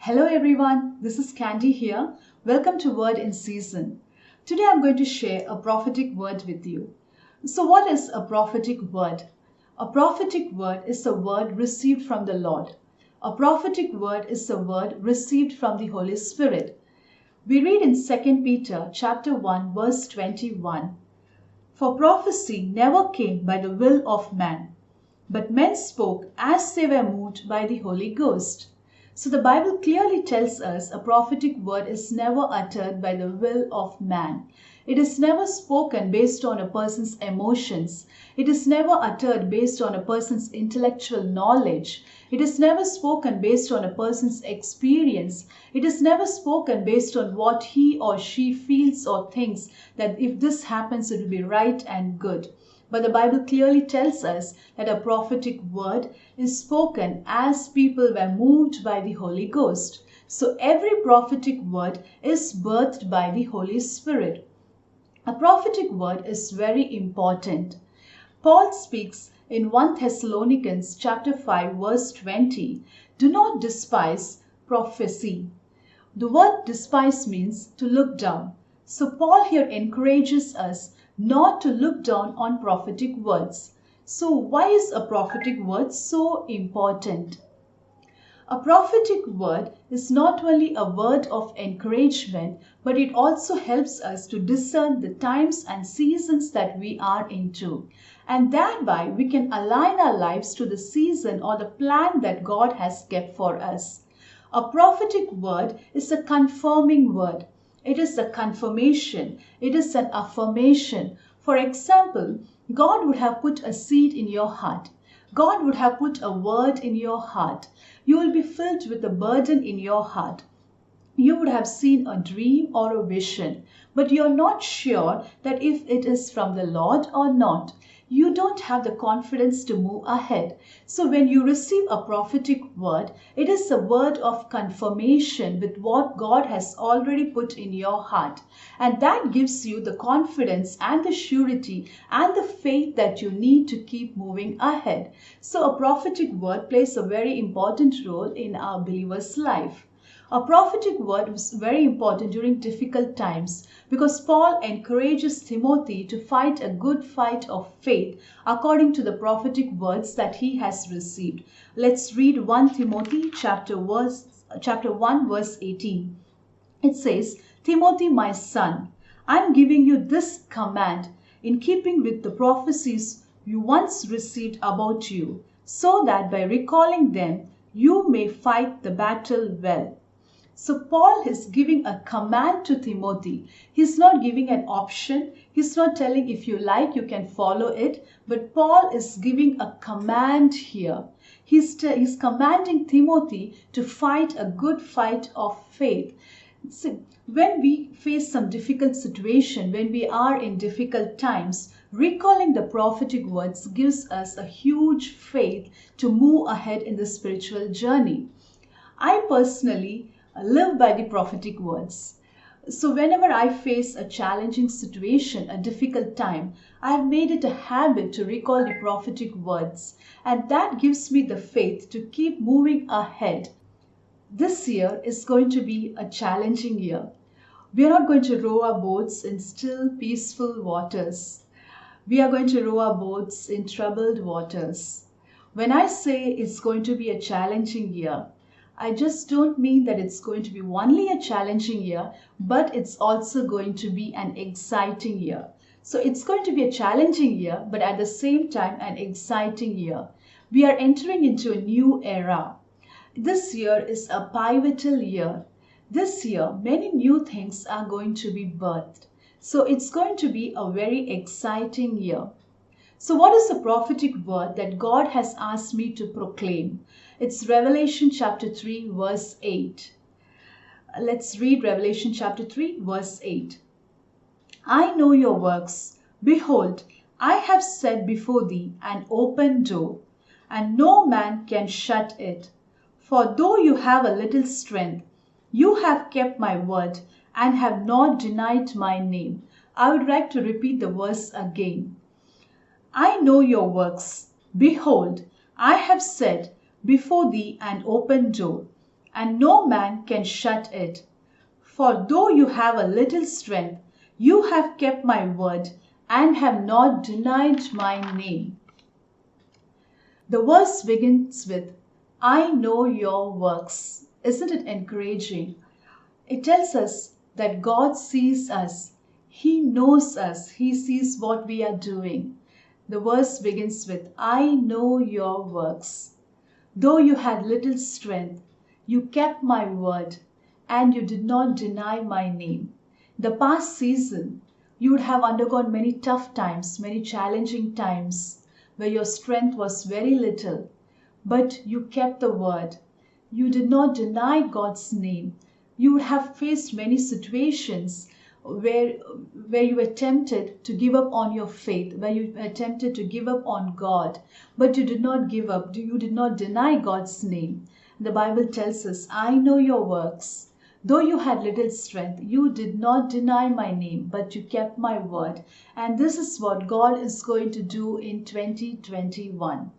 Hello everyone, this is Candy here. Welcome to Word in Season. Today I'm going to share a prophetic word with you. So what is a prophetic word? A prophetic word is a word received from the Lord. A prophetic word is a word received from the Holy Spirit. We read in 2 Peter chapter 1 verse 21. For prophecy never came by the will of man, but men spoke as they were moved by the Holy Ghost. So the Bible clearly tells us a prophetic word is never uttered by the will of man. It is never spoken based on a person's emotions. It is never uttered based on a person's intellectual knowledge. It is never spoken based on a person's experience. It is never spoken based on what he or she feels or thinks that if this happens it will be right and good. But the Bible clearly tells us that a prophetic word is spoken as people were moved by the Holy Ghost. So every prophetic word is birthed by the Holy Spirit. A prophetic word is very important. Paul speaks in 1 Thessalonians chapter 5 verse 20. Do not despise prophecy. The word despise means to look down. So Paul here encourages us not to look down on prophetic words. So why is a prophetic word so important? A prophetic word is not only a word of encouragement, but it also helps us to discern the times and seasons that we are into. And thereby we can align our lives to the season or the plan that God has kept for us. A prophetic word is a confirming word. It is a confirmation. It is an affirmation. For example, God would have put a seed in your heart. God would have put a word in your heart. You will be filled with a burden in your heart. You would have seen a dream or a vision, but you're not sure that if it is from the Lord or not. You don't have the confidence to move ahead. So when you receive a prophetic word, it is a word of confirmation with what God has already put in your heart. And that gives you the confidence and the surety and the faith that you need to keep moving ahead. So a prophetic word plays a very important role in our believer's life. A prophetic word was very important during difficult times because Paul encourages Timothy to fight a good fight of faith according to the prophetic words that he has received. Let's read 1 Timothy chapter 1 verse 18. It says, Timothy, my son, I am giving you this command in keeping with the prophecies you once received about you, so that by recalling them you may fight the battle well. So Paul is giving a command to Timothy. He's not giving an option. He's not telling if you like, you can follow it. But Paul is giving a command here. He's commanding Timothy to fight a good fight of faith. So when we face some difficult situation, when we are in difficult times, recalling the prophetic words gives us a huge faith to move ahead in the spiritual journey. I personally live by the prophetic words. So whenever I face a challenging situation, a difficult time, I have made it a habit to recall the prophetic words, and that gives me the faith to keep moving ahead. This year is going to be a challenging year. We are not going to row our boats in still, peaceful waters. We are going to row our boats in troubled waters. When I say it's going to be a challenging year, I just don't mean that it's going to be only a challenging year, but it's also going to be an exciting year. So it's going to be a challenging year, but at the same time, an exciting year. We are entering into a new era. This year is a pivotal year. This year, many new things are going to be birthed. So it's going to be a very exciting year. So what is the prophetic word that God has asked me to proclaim? It's Revelation chapter 3 verse 8. Let's read Revelation chapter 3 verse 8. I know your works. Behold, I have set before thee an open door, and no man can shut it. For though you have a little strength, you have kept my word and have not denied my name. I would like to repeat the verse again. I know your works. Behold, I have set before thee an open door, and no man can shut it. For though you have a little strength, you have kept my word and have not denied my name. The verse begins with, I know your works. Isn't it encouraging? It tells us that God sees us. He knows us. He sees what we are doing. The verse begins with, I know your works. Though you had little strength, you kept my word, and you did not deny my name. The past season, you would have undergone many tough times, many challenging times, where your strength was very little, but you kept the word. You did not deny God's name. You would have faced many situations where you were tempted to give up on your faith, where you were tempted to give up on God, but you did not give up. You did not deny God's name. The Bible tells us, I know your works. Though you had little strength, you did not deny my name, but you kept my word. And this is what God is going to do in 2021.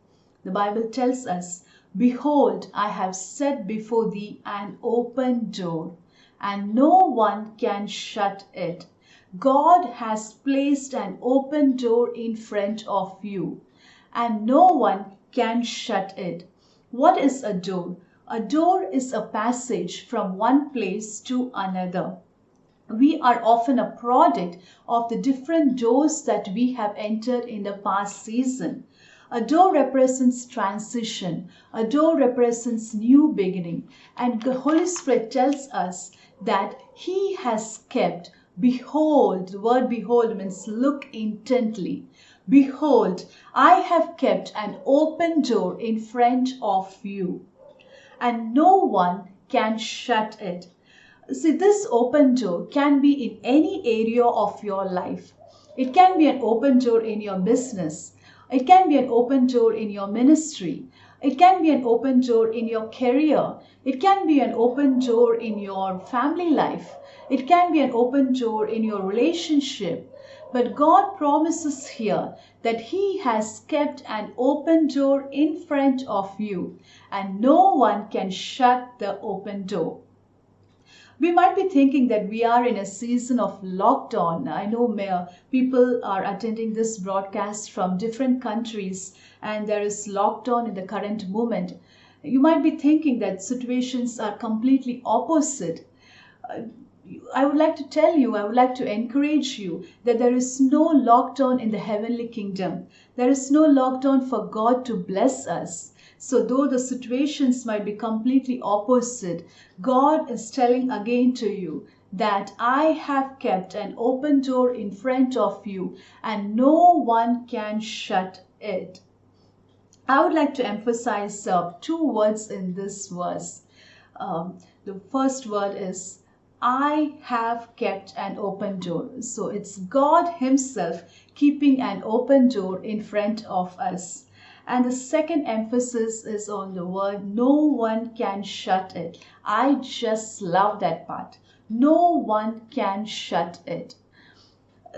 The Bible tells us, behold, I have set before thee an open door, and no one can shut it. God has placed an open door in front of you, and no one can shut it. What is a door? A door is a passage from one place to another. We are often a product of the different doors that we have entered in the past season. A door represents transition. A door represents new beginning. And the Holy Spirit tells us that He has kept. Behold, the word behold means look intently. Behold, I have kept an open door in front of you, and no one can shut it. See, this open door can be in any area of your life. It can be an open door in your business. It can be an open door in your ministry. It can be an open door in your career. It can be an open door in your family life. It can be an open door in your relationship. But God promises here that He has kept an open door in front of you, and no one can shut the open door. We might be thinking that we are in a season of lockdown. I know people are attending this broadcast from different countries, and there is lockdown in the current moment. You might be thinking that situations are completely opposite. I would like to tell you, I would like to encourage you that there is no lockdown in the heavenly kingdom. There is no lockdown for God to bless us. So though the situations might be completely opposite, God is telling again to you that I have kept an open door in front of you, and no one can shut it. I would like to emphasize two words in this verse. The first word is, I have kept an open door. So it's God Himself keeping an open door in front of us. And the second emphasis is on the word, no one can shut it. I just love that part. No one can shut it.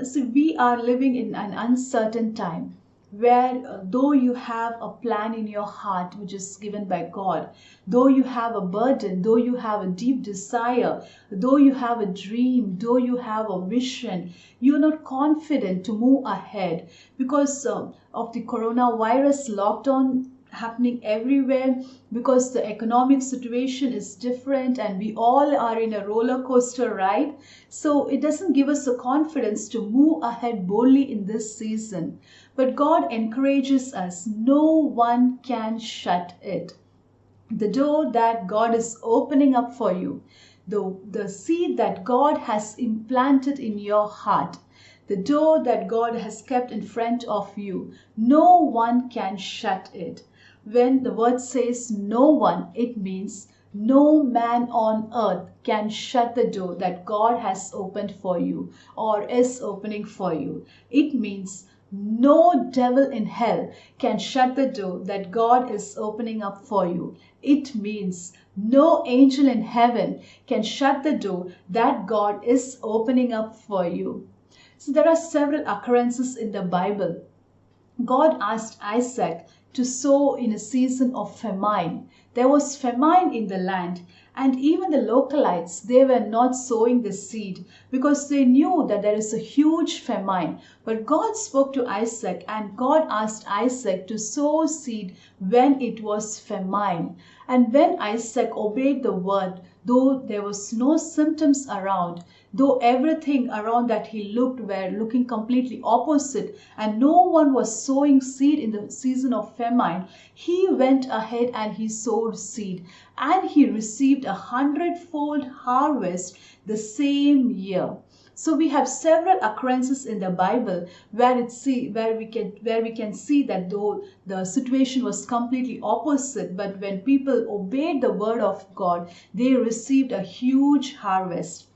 So we are living in an uncertain time, where though you have a plan in your heart which is given by God, though you have a burden, though you have a deep desire, though you have a dream, though you have a vision, you're not confident to move ahead because of the coronavirus lockdown happening everywhere, because the economic situation is different and we all are in a roller coaster ride. So it doesn't give us the confidence to move ahead boldly in this season. But God encourages us, no one can shut it. The door that God is opening up for you, the seed that God has implanted in your heart, the door that God has kept in front of you, no one can shut it. When the word says no one, it means no man on earth can shut the door that God has opened for you or is opening for you. It means no devil in hell can shut the door that God is opening up for you. It means no angel in heaven can shut the door that God is opening up for you. So there are several occurrences in the Bible. God asked Isaac to sow in a season of famine. there was famine in the land, and even the localites, they were not sowing the seed because they knew that there is a huge famine. But God spoke to Isaac, and God asked Isaac to sow seed when it was famine. And when Isaac obeyed the word, though there was no symptoms around, though everything around that he looked were looking completely opposite, and no one was sowing seed in the season of famine, he went ahead and he sowed seed, and he received 100-fold harvest the same year. So we have several occurrences in the Bible where we can see that though the situation was completely opposite, but when people obeyed the word of God, they received a huge harvest.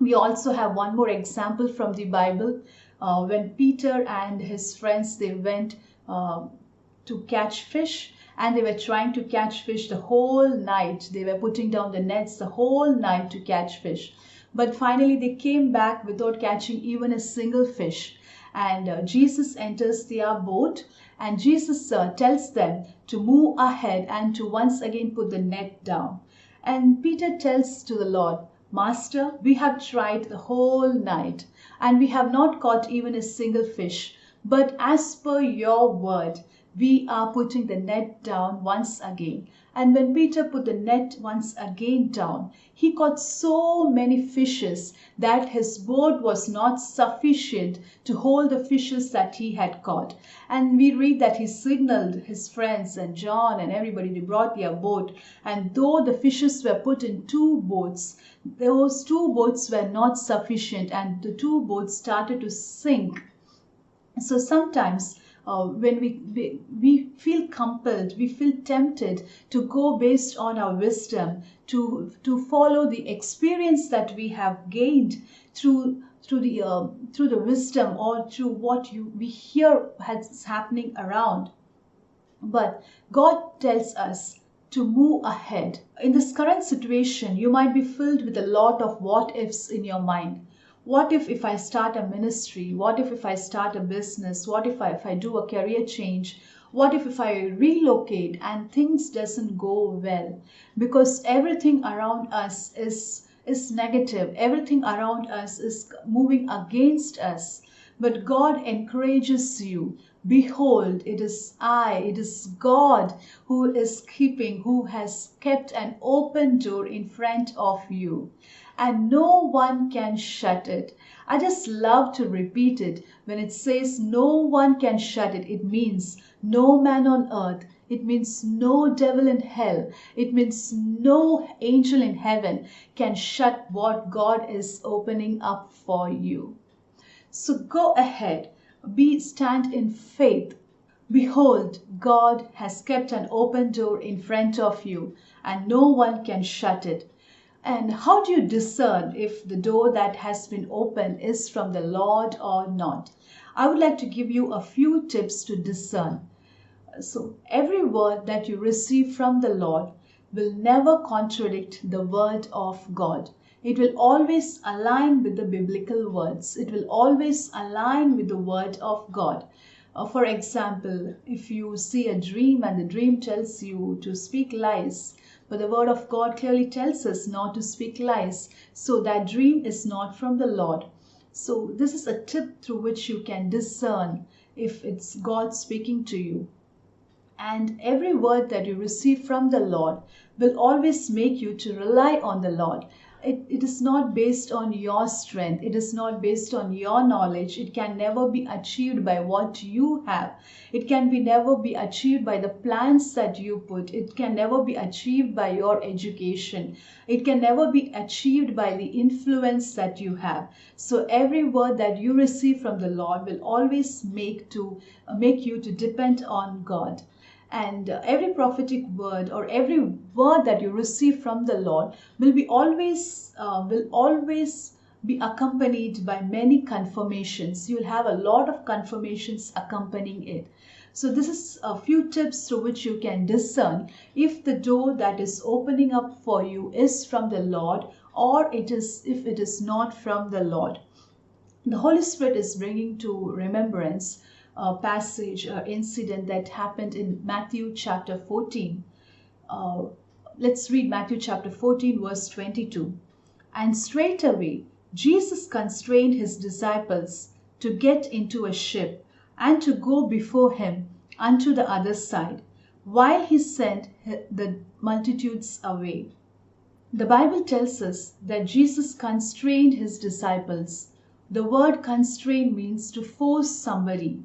We also have one more example from the Bible when Peter and his friends, they went to catch fish, and they were trying to catch fish the whole night. They were putting down the nets the whole night to catch fish. But finally they came back without catching even a single fish. And Jesus enters their boat, and Jesus tells them to move ahead and to once again put the net down. And Peter tells to the Lord, "Master, we have tried the whole night and we have not caught even a single fish. But as per your word, we are putting the net down once again." And when Peter put the net once again down, he caught so many fishes that his boat was not sufficient to hold the fishes that he had caught. And we read that he signaled his friends and John and everybody, they brought their boat. And though the fishes were put in two boats, those two boats were not sufficient, and the two boats started to sink. So sometimes when we feel compelled, we feel tempted to go based on our wisdom, to follow the experience that we have gained through the wisdom, or through what we hear is happening around. But God tells us to move ahead. In this current situation, you might be filled with a lot of what ifs in your mind. What if I start a ministry? What if I start a business? What if I do a career change? What if I relocate and things doesn't go well? Because everything around us is negative. Everything around us is moving against us. But God encourages you. Behold, it is it is God who has kept an open door in front of you, and no one can shut it. I just love to repeat it. When it says no one can shut it, it means no man on earth. It means no devil in hell. It means no angel in heaven can shut what God is opening up for you. So go ahead, stand in faith. Behold, God has kept an open door in front of you, and no one can shut it. And how do you discern if the door that has been opened is from the Lord or not? I would like to give you a few tips to discern. So every word that you receive from the Lord will never contradict the word of God. It will always align with the biblical words. It will always align with the word of God. For example, if you see a dream and the dream tells you to speak lies, but the word of God clearly tells us not to speak lies, so that dream is not from the Lord. So this is a tip through which you can discern if it's God speaking to you. And every word that you receive from the Lord will always make you to rely on the Lord. It is not based on your strength. It is not based on your knowledge. It can never be achieved by what you have. It can never be achieved by the plans that you put. It can never be achieved by your education. It can never be achieved by the influence that you have. So every word that you receive from the Lord will always make you to depend on God. And every prophetic word or every word that you receive from the Lord will always be accompanied by many confirmations. You'll have a lot of confirmations accompanying it. So this is a few tips through which you can discern if the door that is opening up for you is from the Lord, or if it is not from the Lord. The Holy Spirit is bringing to remembrance a passage or incident that happened in Matthew chapter 14. Uh, let's read Matthew chapter 14, verse 22. And straightway Jesus constrained his disciples to get into a ship and to go before him unto the other side, while he sent the multitudes away. The Bible tells us that Jesus constrained his disciples. The word constrain means to force somebody.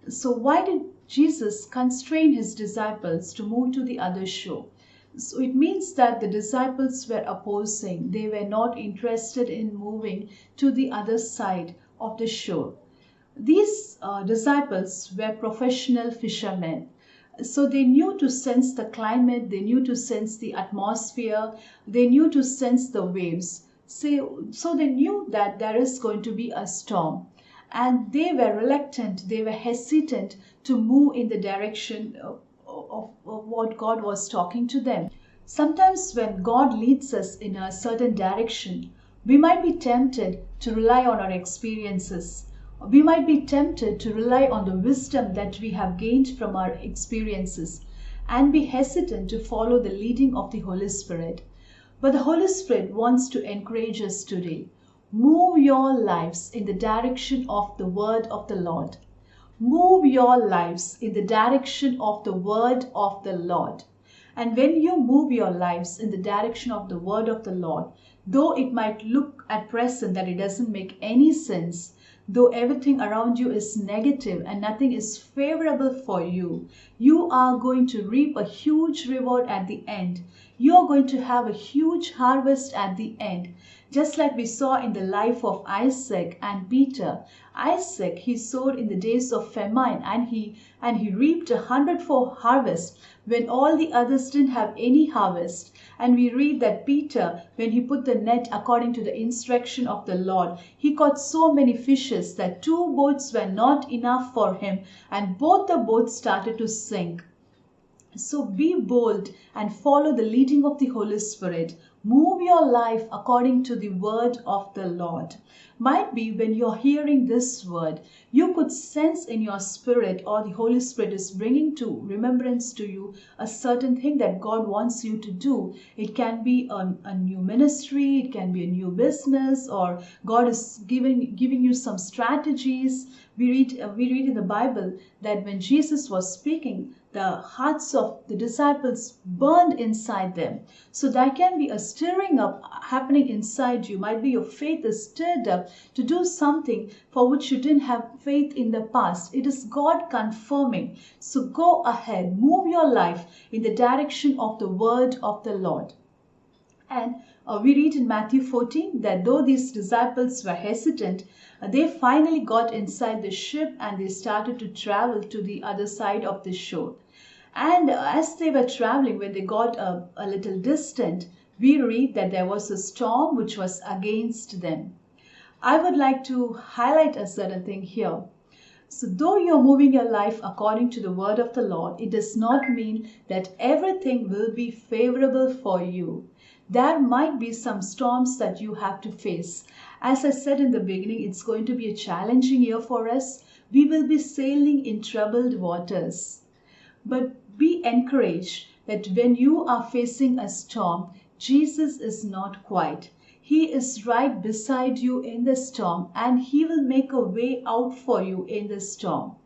So why did Jesus constrain his disciples to move to the other shore? So it means that the disciples were opposing. They were not interested in moving to the other side of the shore. These disciples were professional fishermen. So they knew to sense the climate, they knew to sense the atmosphere, they knew to sense the waves. So they knew that there is going to be a storm. And they were reluctant, they were hesitant to move in the direction of what God was talking to them. Sometimes when God leads us in a certain direction, we might be tempted to rely on our experiences. We might be tempted to rely on the wisdom that we have gained from our experiences and be hesitant to follow the leading of the Holy Spirit. But the Holy Spirit wants to encourage us today. Move your lives in the direction of the word of the Lord. Move your lives in the direction of the word of the Lord. And when you move your lives in the direction of the word of the Lord, though it might look at present that it doesn't make any sense, though everything around you is negative and nothing is favorable for you, you are going to reap a huge reward at the end. You are going to have a huge harvest at the end. Just like we saw in the life of Isaac and Peter. Isaac, he sowed in the days of famine and he reaped 100-fold harvest when all the others didn't have any harvest. And we read that Peter, when he put the net according to the instruction of the Lord, he caught so many fishes that 2 boats were not enough for him, and both the boats started to sink. So be bold and follow the leading of the Holy Spirit. Move your life according to the word of the Lord. Might be when you're hearing this word, you could sense in your spirit, or the Holy Spirit is bringing to remembrance to you a certain thing that God wants you to do. It can be a new ministry, it can be a new business, or God is giving you some strategies. We read in the Bible that when Jesus was speaking, the hearts of the disciples burned inside them. So there can be a stirring up happening inside you. Might be your faith is stirred up to do something for which you didn't have faith in the past. It is God confirming. So go ahead, move your life in the direction of the word of the Lord. And we read in Matthew 14 that though these disciples were hesitant, they finally got inside the ship and they started to travel to the other side of the shore. And as they were traveling, when they got a little distant, we read that there was a storm which was against them. I would like to highlight a certain thing here. So though you're moving your life according to the word of the Lord, it does not mean that everything will be favorable for you. There might be some storms that you have to face. As I said in the beginning, it's going to be a challenging year for us. We will be sailing in troubled waters. But be encouraged that when you are facing a storm, Jesus is not quiet. He is right beside you in the storm, and he will make a way out for you in the storm.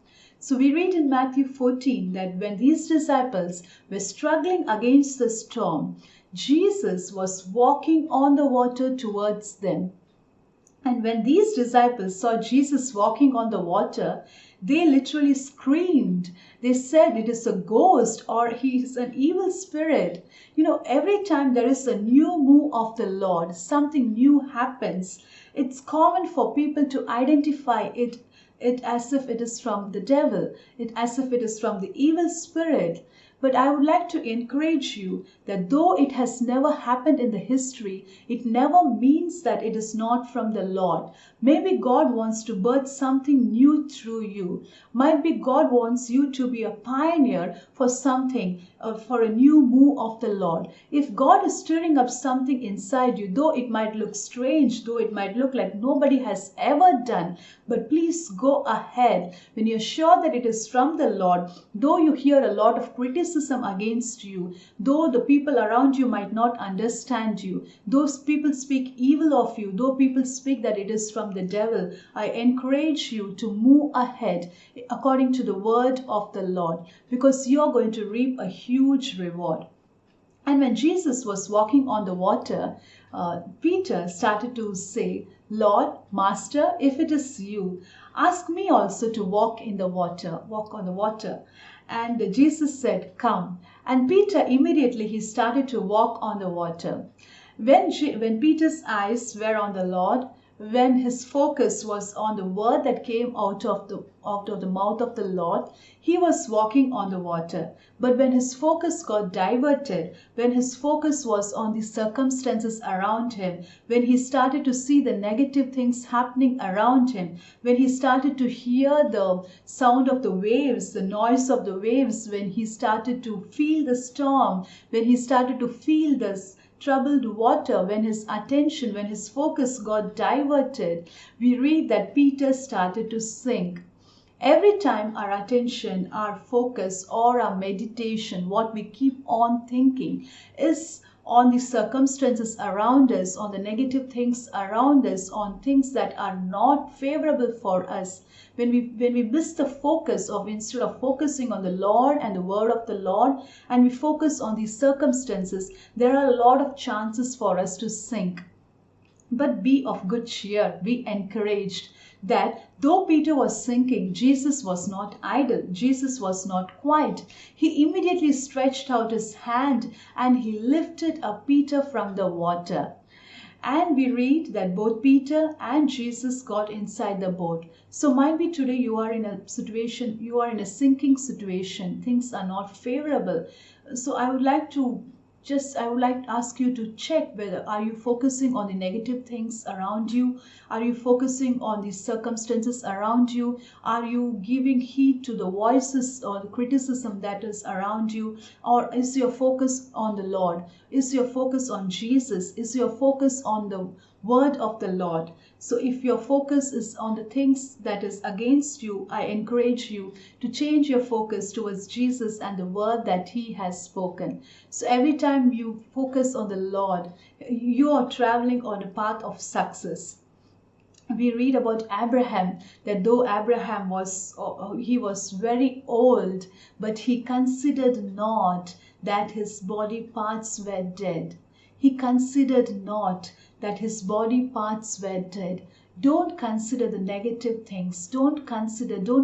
So we read in Matthew 14 that when these disciples were struggling against the storm, Jesus was walking on the water towards them. And when these disciples saw Jesus walking on the water, they literally screamed. They said it is a ghost or he is an evil spirit. You know, every time there is a new move of the Lord, something new happens. It's common for people to identify it as if it is from the devil, as if it is from the evil spirit. But I would like to encourage you that though it has never happened in the history, it never means that it is not from the Lord. Maybe God wants to birth something new through you. Might be God wants you to be a pioneer for something, for a new move of the Lord. If God is stirring up something inside you, though it might look strange, though it might look like nobody has ever done, but please go ahead. When you're sure that it is from the Lord, though you hear a lot of criticism criticism against you, though the people around you might not understand you, those people speak evil of you, though people speak that it is from the devil, I encourage you to move ahead according to the word of the Lord, because you are going to reap a huge reward. And when Jesus was walking on the water, Peter started to say, Lord, Master, if it is you, ask me also to walk on the water. And Jesus said, come. And Peter immediately he started to walk on the water. When Peter's eyes were on the Lord, when his focus was on the word that came out of the mouth of the Lord, he was walking on the water. But when his focus got diverted, when his focus was on the circumstances around him, when he started to see the negative things happening around him, when he started to hear the sound of the waves, the noise of the waves, when he started to feel the storm, when he started to feel this troubled water, when his attention, when his focus got diverted, we read that Peter started to sink. Every time our attention, our focus, or our meditation, what we keep on thinking is on the circumstances around us, on the negative things around us, on things that are not favorable for us. When we miss the focus of, instead of focusing on the Lord and the word of the Lord, and we focus on these circumstances, there are a lot of chances for us to sink. But be of good cheer, be encouraged that though Peter was sinking, Jesus was not idle, Jesus was not quiet. He immediately stretched out his hand and he lifted up Peter from the water. And we read that both Peter and Jesus got inside the boat. So might be today you are in a situation, you are in a sinking situation, things are not favorable. So I would like to ask you to check whether are you focusing on the negative things around you? Are you focusing on the circumstances around you? Are you giving heed to the voices or the criticism that is around you? Or is your focus on the Lord? Is your focus on Jesus? Is your focus on the word of the Lord? So if your focus is on the things that is against you, I encourage you to change your focus towards Jesus and the word that he has spoken. So every time you focus on the Lord, you are traveling on a path of success. We read about Abraham, that though Abraham was very old, but he considered not that his body parts were dead. He considered not that his body parts were dead. Don't consider the negative things. Don't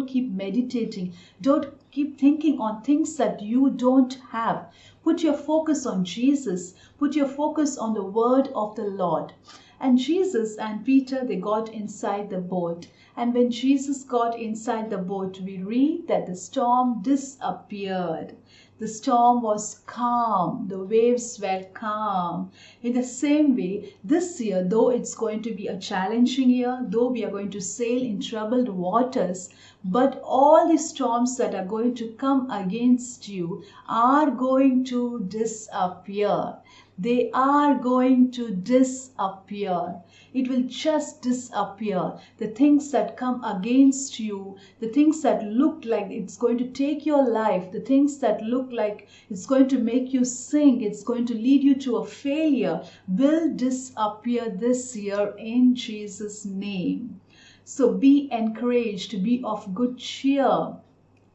keep meditating. Don't keep thinking on things that you don't have. Put your focus on Jesus. Put your focus on the word of the Lord. And Jesus and Peter, they got inside the boat. And when Jesus got inside the boat, we read that the storm disappeared. The storm was calm. The waves were calm. In the same way, this year, though it's going to be a challenging year, though we are going to sail in troubled waters, but all the storms that are going to come against you are going to disappear. They are going to disappear. It will just disappear. The things that come against you, the things that look like it's going to take your life, the things that look like it's going to make you sink, it's going to lead you to a failure, will disappear this year in Jesus' name. So be encouraged, to be of good cheer.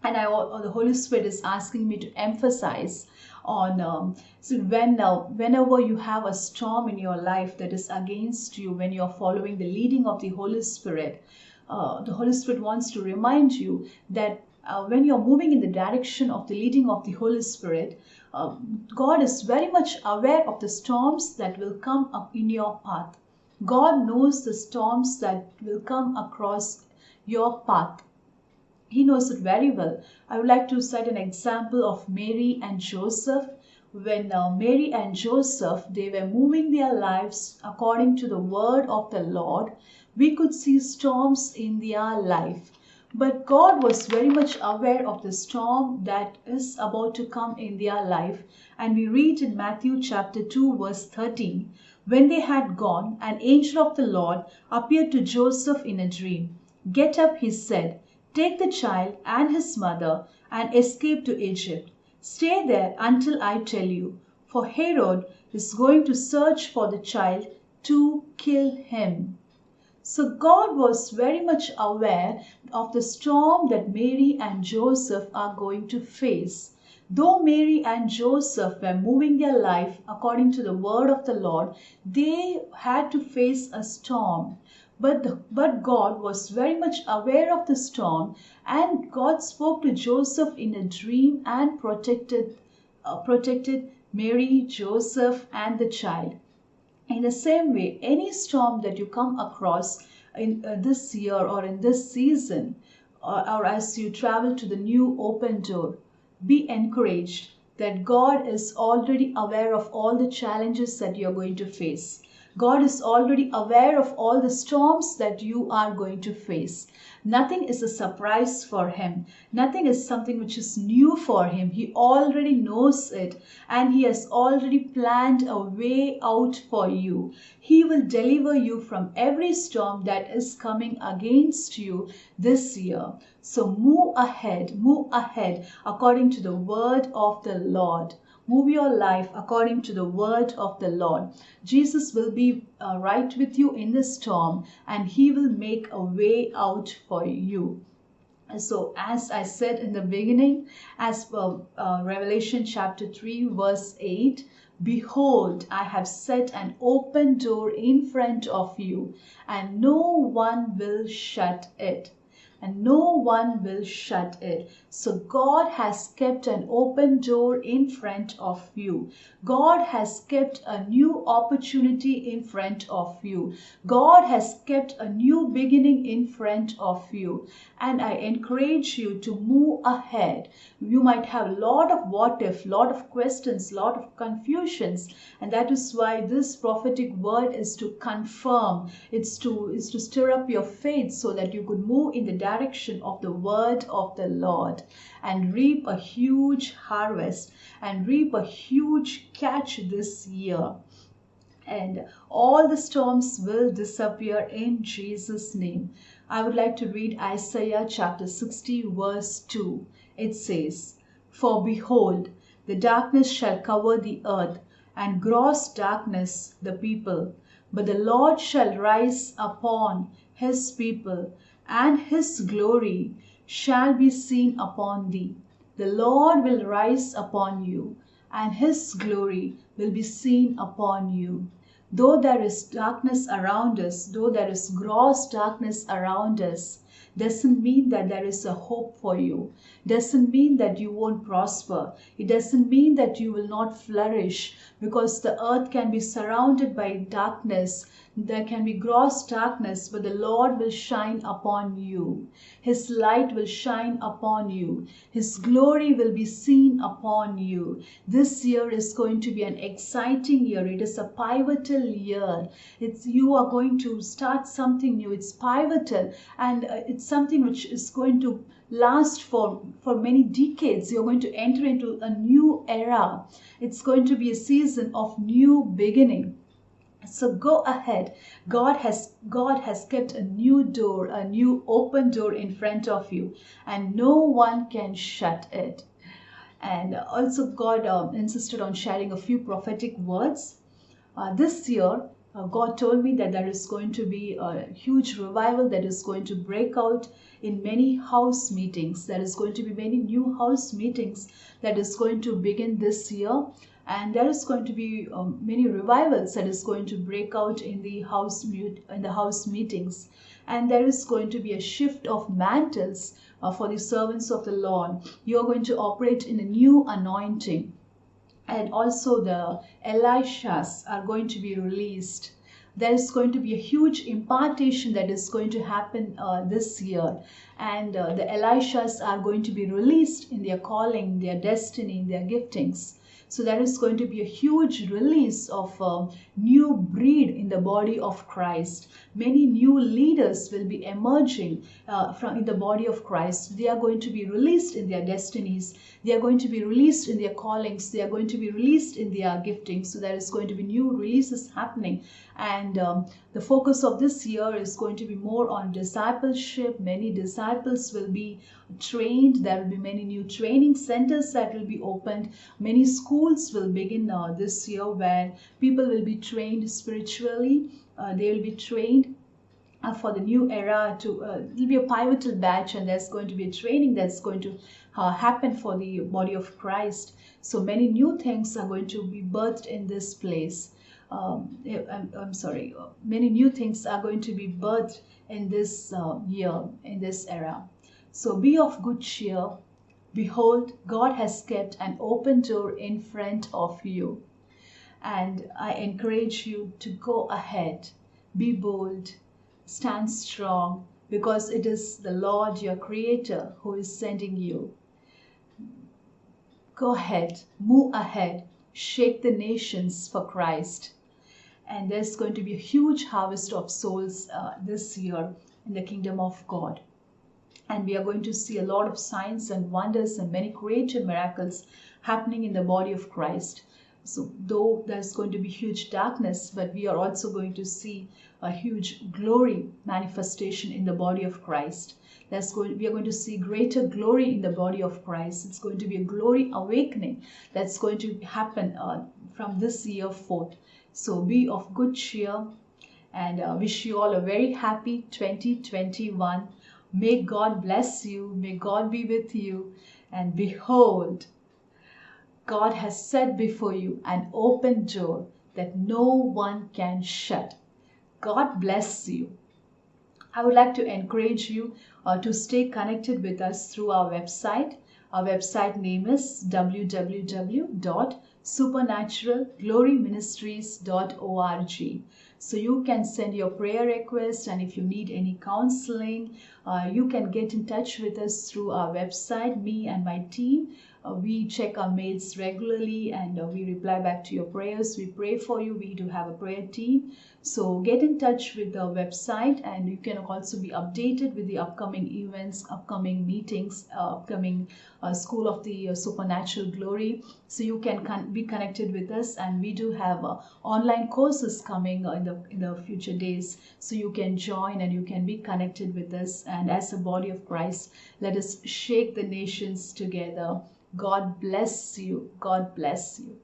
And the Holy Spirit is asking me to emphasize on whenever you have a storm in your life that is against you, when you're following the leading of the Holy Spirit wants to remind you that when you're moving in the direction of the leading of the Holy Spirit, God is very much aware of the storms that will come up in your path. God knows the storms that will come across your path. He knows it very well. I would like to cite an example of Mary and Joseph. When Mary and Joseph, they were moving their lives according to the word of the Lord, we could see storms in their life. But God was very much aware of the storm that is about to come in their life. And we read in Matthew chapter 2 verse 13, when they had gone, an angel of the Lord appeared to Joseph in a dream. Get up, he said. Take the child and his mother and escape to Egypt. Stay there until I tell you, for Herod is going to search for the child to kill him." So God was very much aware of the storm that Mary and Joseph are going to face. Though Mary and Joseph were moving their life according to the word of the Lord, they had to face a storm. But God was very much aware of the storm, and God spoke to Joseph in a dream and protected Mary, Joseph, and the child. In the same way, any storm that you come across in this year or in this season, or as you travel to the new open door, be encouraged that God is already aware of all the challenges that you are going to face. God is already aware of all the storms that you are going to face. Nothing is a surprise for him. Nothing is something which is new for him. He already knows it, and he has already planned a way out for you. He will deliver you from every storm that is coming against you this year. So move ahead according to the word of the Lord. Move your life according to the word of the Lord. Jesus will be right with you in the storm, and he will make a way out for you. So as I said in the beginning, as per Revelation chapter 3 verse 8, "Behold, I have set an open door in front of you, and no one will shut it." And no one will shut it. So God has kept an open door in front of you. God has kept a new opportunity in front of you. God has kept a new beginning in front of you. And I encourage you to move ahead. You might have a lot of what if, lot of questions, lot of confusions, and that is why this prophetic word is to confirm. It's to stir up your faith so that you could move in the direction of the word of the Lord and reap a huge harvest and reap a huge catch this year. And all the storms will disappear in Jesus' name. I would like to read Isaiah chapter 60 verse 2. It says, "For behold, the darkness shall cover the earth, and gross darkness the people. But the Lord shall rise upon his people, and his glory shall be seen upon thee." The Lord will rise upon you, and his glory will be seen upon you. Though there is darkness around us, though there is gross darkness around us, doesn't mean that there is a hope for you. Doesn't mean that you won't prosper. It doesn't mean that you will not flourish, because the earth can be surrounded by darkness. There can be gross darkness, but the Lord will shine upon you. His light will shine upon you. His glory will be seen upon you. This year is going to be an exciting year. It is a pivotal year. You are going to start something new. It's pivotal, and it's something which is going to last for many decades. You're going to enter into a new era. It's going to be a season of new beginning. So go ahead. God has kept a new door, a new open door in front of you, and no one can shut it. And also God insisted on sharing a few prophetic words. This year, God told me that there is going to be a huge revival that is going to break out in many house meetings. There is going to be many new house meetings that is going to begin this year. And there is going to be many revivals that is going to break out in the house meetings. And there is going to be a shift of mantles for the servants of the Lord. You are going to operate in a new anointing. And also the Elishas are going to be released. There is going to be a huge impartation that is going to happen this year. And the Elishas are going to be released in their calling, their destiny, their giftings. So there is going to be a huge release of new breed in the body of Christ. Many new leaders will be emerging from in the body of Christ. They are going to be released in their destinies. They are going to be released in their callings. They are going to be released in their gifting. So there is going to be new releases happening. And the focus of this year is going to be more on discipleship. Many disciples will be trained. There will be many new training centers that will be opened. Many schools will begin this year where people will be trained spiritually. They will be trained for the new era. It will be a pivotal batch, and there's going to be a training that's going to happen for the body of Christ. So many new things are going to be birthed in this place. I'm sorry, many new things are going to be birthed in this year, in this era. So be of good cheer. Behold, God has kept an open door in front of you. And I encourage you to go ahead, be bold, stand strong, because it is the Lord your Creator who is sending you. Go ahead, move ahead, shake the nations for Christ. And there's going to be a huge harvest of souls this year in the kingdom of God. And we are going to see a lot of signs and wonders and many creative miracles happening in the body of Christ. So though there's going to be huge darkness, but we are also going to see a huge glory manifestation in the body of Christ. We are going to see greater glory in the body of Christ. It's going to be a glory awakening that's going to happen from this year forth. So be of good cheer, and wish you all a very happy 2021. May God bless you. May God be with you. And behold, God has set before you an open door that no one can shut. God bless you. I would like to encourage you to stay connected with us through our website. Our website name is www.supernaturalgloryministries.org. So you can send your prayer request, and if you need any counseling, you can get in touch with us through our website. Me and my team, we check our mails regularly, and we reply back to your prayers. We pray for you. We do have a prayer team. So get in touch with the website, and you can also be updated with the upcoming events, upcoming meetings, upcoming School of the Supernatural Glory. So you can be connected with us, and we do have online courses coming in the future days. So you can join and you can be connected with us. And as a body of Christ, let us shake the nations together. God bless you. God bless you.